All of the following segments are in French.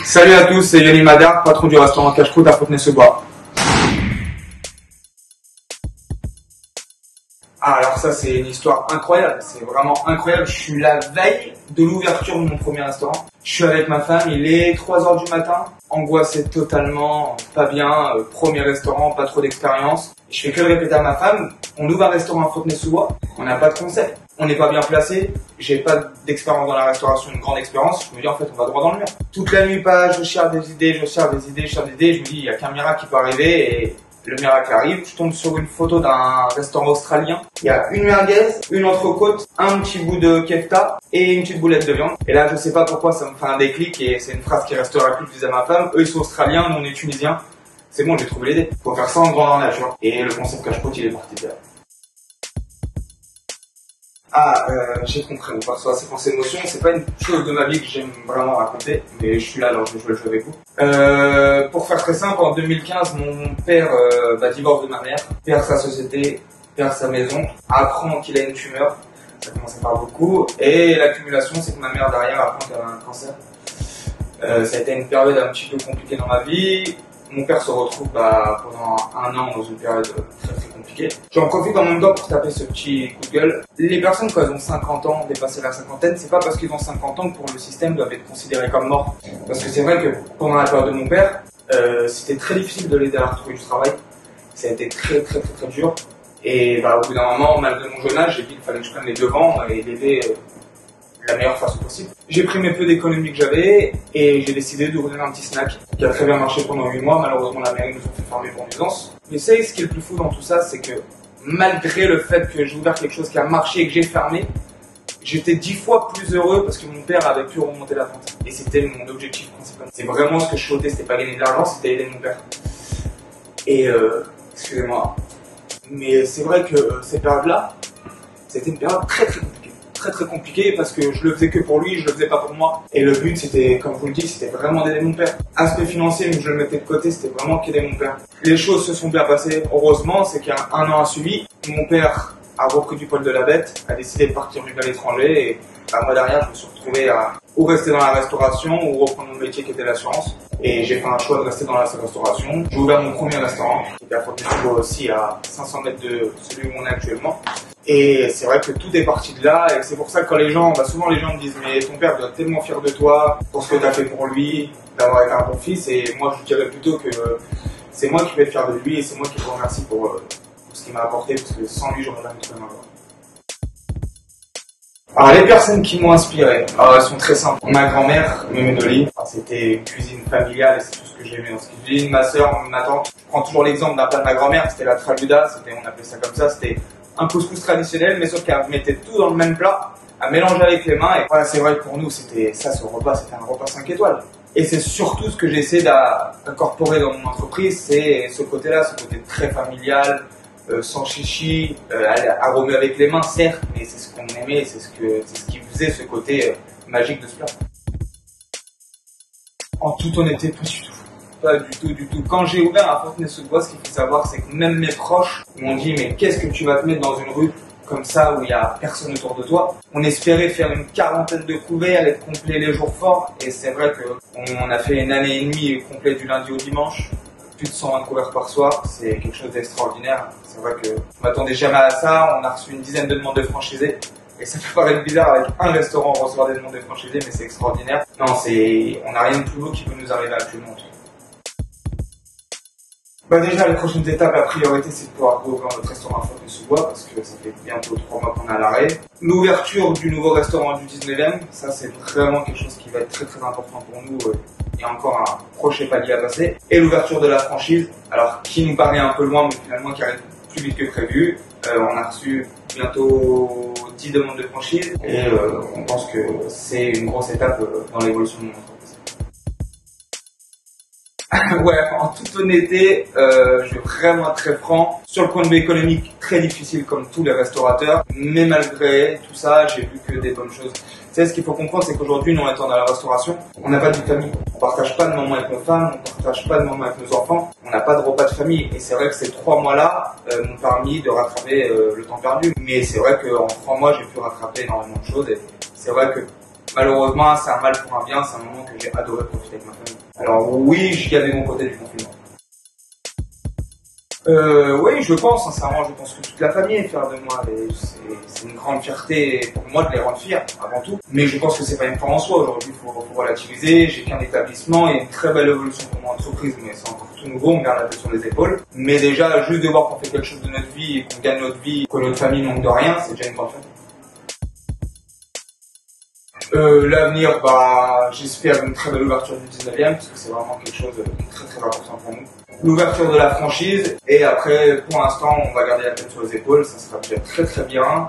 Salut à tous, c'est Yannick Madar, patron du restaurant Cache-Croûte à Fontenay-sous-Bois. Ah, alors ça c'est une histoire incroyable, c'est vraiment incroyable. Je suis la veille de l'ouverture de mon premier restaurant. Je suis avec ma femme, il est 3 h du matin, angoissé totalement, pas bien, premier restaurant, pas trop d'expérience. Je fais que le répéter à ma femme, on ouvre un restaurant à Fontenay-sous-Bois, on n'a pas de concept, on n'est pas bien placé, j'ai pas d'expérience dans la restauration, une grande expérience, je me dis en fait on va droit dans le mur. Toute la nuit je cherche des idées, je me dis il y a qu'un miracle qui peut arriver et le miracle arrive, je tombe sur une photo d'un restaurant australien. Il y a une merguez, une entrecôte, un petit bout de kefta et une petite boulette de viande. Et là, je sais pas pourquoi, ça me fait un déclic et c'est une phrase qui restera plus disais à ma femme. Eux, ils sont australiens, nous, on est tunisiens. C'est bon, j'ai trouvé l'idée. Faut faire ça en grandeur nature. Et le concept Cache-Croûte, il est parti de là. J'ai compris, on perçoit séquence émotion, c'est pas une chose de ma vie que j'aime vraiment raconter, mais je suis là alors je joue le jeu avec vous. Pour faire très simple, en 2015, mon père divorce de ma mère, perd sa société, perd sa maison, apprend qu'il a une tumeur, ça commence par beaucoup, et l'accumulation c'est que ma mère derrière apprend qu'elle a un cancer. Ça a été une période un petit peu compliquée dans ma vie. Mon père se retrouve pendant un an dans une période très très compliquée. J'en profite en même temps pour taper ce petit coup de gueule. Les personnes quand elles ont 50 ans, dépassé la cinquantaine, c'est pas parce qu'ils ont 50 ans que pour le système doivent être considérés comme morts. Parce que c'est vrai que pendant la période de mon père, c'était très difficile de l'aider à retrouver du travail. Ça a été très très très très dur. Et au bout d'un moment, malgré mon jeune âge, j'ai dit qu'il fallait que je prenne les devants et l'aider de la meilleure façon possible. J'ai pris mes peu d'économies que j'avais et j'ai décidé d'ouvrir un petit snack qui a très bien marché pendant 8 mois. Malheureusement, la mairie nous a fait fermer pour nuisance. Mais c'est ce qui est le plus fou dans tout ça, c'est que malgré le fait que j'ai ouvert quelque chose qui a marché et que j'ai fermé, j'étais 10 fois plus heureux parce que mon père avait pu remonter la pente. Et c'était mon objectif principal. C'est vraiment ce que je souhaitais, c'était pas gagner de l'argent, c'était aider mon père. Et excusez-moi. Mais c'est vrai que cette période-là, c'était une période très très compliquée. Très très compliqué parce que je le faisais que pour lui, je le faisais pas pour moi. Et le but c'était, comme je vous le dis, c'était vraiment d'aider mon père. Aspect financier, mais je le mettais de côté, c'était vraiment qu'aider mon père. Les choses se sont bien passées, heureusement, c'est qu'il y a un an a suivi, mon père a repris du poil de la bête, a décidé de partir vivre à l'étranger et moi derrière je me suis retrouvé à ou rester dans la restauration ou reprendre mon métier qui était l'assurance. Et j'ai fait un choix de rester dans la restauration. J'ai ouvert mon premier restaurant, qui était à Fontenay-sous-Bois aussi, à 500 mètres de celui où on est actuellement. Et c'est vrai que tout est parti de là, et c'est pour ça que quand les gens, souvent les gens me disent mais ton père doit être tellement fier de toi pour ce que tu as fait pour lui, d'avoir été un bon fils, et moi je dirais plutôt que c'est moi qui vais être fier de lui et c'est moi qui le remercie pour ce qu'il m'a apporté, parce que sans lui j'aurais jamais trouvé ma voie. Alors les personnes qui m'ont inspiré, elles sont très simples. Ma grand-mère, Mémé Dolly, c'était une cuisine familiale et c'est tout ce que j'aimais dans ce cuisine. Ma soeur, ma tante, je prends toujours l'exemple d'un plat de ma grand-mère, c'était la traluda, on appelait ça comme ça, c'était un couscous traditionnel, mais sauf qu'elle mettait tout dans le même plat, à mélanger avec les mains. Et voilà, c'est vrai que pour nous, c'était ça, ce repas, c'était un repas 5 étoiles. Et c'est surtout ce que j'essaie d'incorporer dans mon entreprise, c'est ce côté-là, ce côté très familial, sans chichi, aromé avec les mains, certes, mais c'est ce qu'on aimait, c'est ce qui faisait ce côté magique de ce plat. En toute honnêteté, pas du tout. Pas du tout. Quand j'ai ouvert à Fontenay-sous-Bois, ce qu'il faut savoir, c'est que même mes proches m'ont dit mais qu'est-ce que tu vas te mettre dans une rue comme ça où il n'y a personne autour de toi. On espérait faire une 40aine de couverts, être complet les jours forts, et c'est vrai qu'on a fait une année et demie complète du lundi au dimanche. Plus de 120 couverts par soir, c'est quelque chose d'extraordinaire. C'est vrai que je m'attendais jamais à ça. On a reçu une dizaine de demandes de franchisés. Et ça peut paraître bizarre avec un restaurant recevoir des demandes de franchisés, mais c'est extraordinaire. Non, on n'a rien de plus beau qui peut nous arriver actuellement. Déjà, les prochaines étapes, la priorité, c'est de pouvoir rouvrir notre restaurant à Fontenay-sous-Bois, parce que ça fait bientôt 3 mois qu'on est à l'arrêt. L'ouverture du nouveau restaurant du 19e, ça c'est vraiment quelque chose qui va être très très important pour nous. Il y a encore un prochain palier à passer. Et l'ouverture de la franchise, alors qui nous paraît un peu loin, mais finalement qui arrive plus vite que prévu. On a reçu bientôt 10 demandes de franchise, et on pense que c'est une grosse étape dans l'évolution de mon entreprise. Ouais, en toute honnêteté, je vais vraiment être très franc. Sur le point de vue économique, très difficile comme tous les restaurateurs. Mais malgré tout ça, j'ai vu que des bonnes choses. Tu sais, ce qu'il faut comprendre, c'est qu'aujourd'hui, nous, étant dans la restauration, on n'a pas de vie de famille. On partage pas de moments avec nos femmes, on partage pas de moments avec nos enfants. On n'a pas de repas de famille. Et c'est vrai que ces 3 mois-là m'ont permis de rattraper le temps perdu. Mais c'est vrai qu'en 3 mois, j'ai pu rattraper énormément de choses. Et c'est vrai que malheureusement, c'est un mal pour un bien, c'est un moment que j'ai adoré profiter avec ma famille. Alors oui, j'y avais mon côté du confinement. Oui, je pense, sincèrement, je pense que toute la famille est fière de moi. C'est une grande fierté pour moi de les rendre fiers, avant tout. Mais je pense que c'est pas une fin en soi. Aujourd'hui, il faut relativiser. J'ai qu'un établissement et une très belle évolution pour mon entreprise, mais c'est encore tout nouveau. On garde la tête sur les épaules. Mais déjà, juste de voir qu'on fait quelque chose de notre vie et qu'on gagne notre vie, que notre famille manque de rien, c'est déjà une grande fierté. L'avenir, j'espère une très belle ouverture du 19e, parce que c'est vraiment quelque chose de très très important pour nous. L'ouverture de la franchise, et après, pour l'instant, on va garder la tête sur les épaules, ça sera déjà très très bien.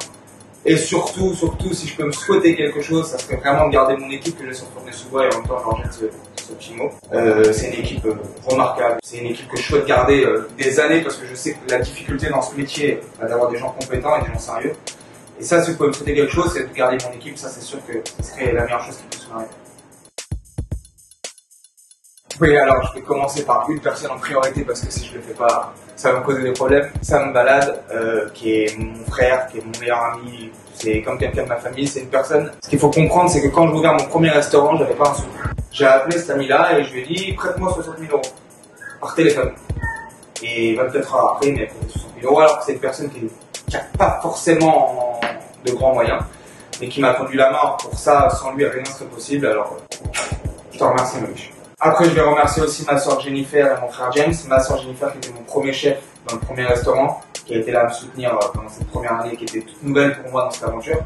Et surtout, si je peux me souhaiter quelque chose, ça serait vraiment de garder mon équipe que j'ai sur Fournier-sous-Bois, et en même temps, j'en jette ce petit mot. C'est une équipe remarquable, c'est une équipe que je souhaite garder des années, parce que je sais que la difficulté dans ce métier, d'avoir des gens compétents et des gens sérieux. Et ça, si vous pouvez me souhaiter quelque chose, c'est de garder mon équipe. Ça, c'est sûr que ce serait la meilleure chose qui puisse m'arriver. Oui, alors je vais commencer par une personne en priorité parce que si je le fais pas, ça va me causer des problèmes. Sam Balade, qui est mon frère, qui est mon meilleur ami, c'est comme quelqu'un de ma famille, c'est une personne. Ce qu'il faut comprendre, c'est que quand je ouvert mon premier restaurant, j'avais pas un sou. J'ai appelé cet ami-là et je lui ai dit, prête-moi 60 000 € par téléphone. Et 24 heures après, il m'a prêté 60 000 € alors que c'est une personne qui n'a pas forcément de grands moyens, mais qui m'a tendu la main pour ça. Sans lui, rien ne serait possible. Alors, je te remercie, Maurice. Après, je vais remercier aussi ma soeur Jennifer et mon frère James. Ma soeur Jennifer qui était mon premier chef dans le premier restaurant, qui a été là à me soutenir pendant cette première année, qui était toute nouvelle pour moi dans cette aventure.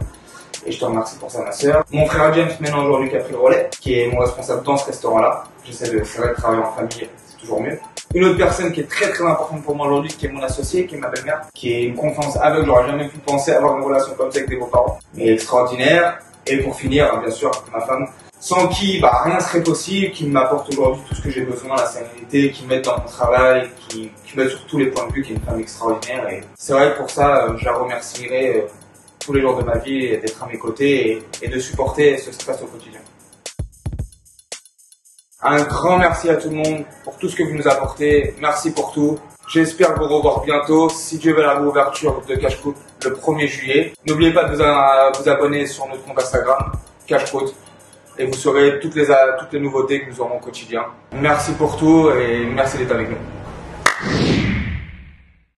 Et je te remercie pour ça, ma soeur. Mon frère James, maintenant aujourd'hui, qui a pris le relais, qui est mon responsable dans ce restaurant-là. C'est vrai de travailler en famille, c'est toujours mieux. Une autre personne qui est très très importante pour moi aujourd'hui, qui est mon associé, qui est ma belle-mère, qui est une confiance aveugle. J'aurais jamais pu penser avoir une relation comme ça avec des beaux-parents, mais extraordinaire. Et pour finir, bien sûr, ma femme, sans qui rien serait possible, qui m'apporte aujourd'hui tout ce que j'ai besoin, la sérénité, qui m'aide dans mon travail, qui m'aide sur tous les points de vue, qui est une femme extraordinaire. Et c'est vrai que pour ça, je la remercierai tous les jours de ma vie d'être à mes côtés et de supporter ce stress au quotidien. Un grand merci à tout le monde pour tout ce que vous nous apportez. Merci pour tout. J'espère vous revoir bientôt, si Dieu veut, la réouverture de Cache-Croûte le 1er juillet. N'oubliez pas de vous abonner sur notre compte Instagram, Cache-Croûte, et vous saurez toutes les nouveautés que nous aurons au quotidien. Merci pour tout et merci d'être avec nous.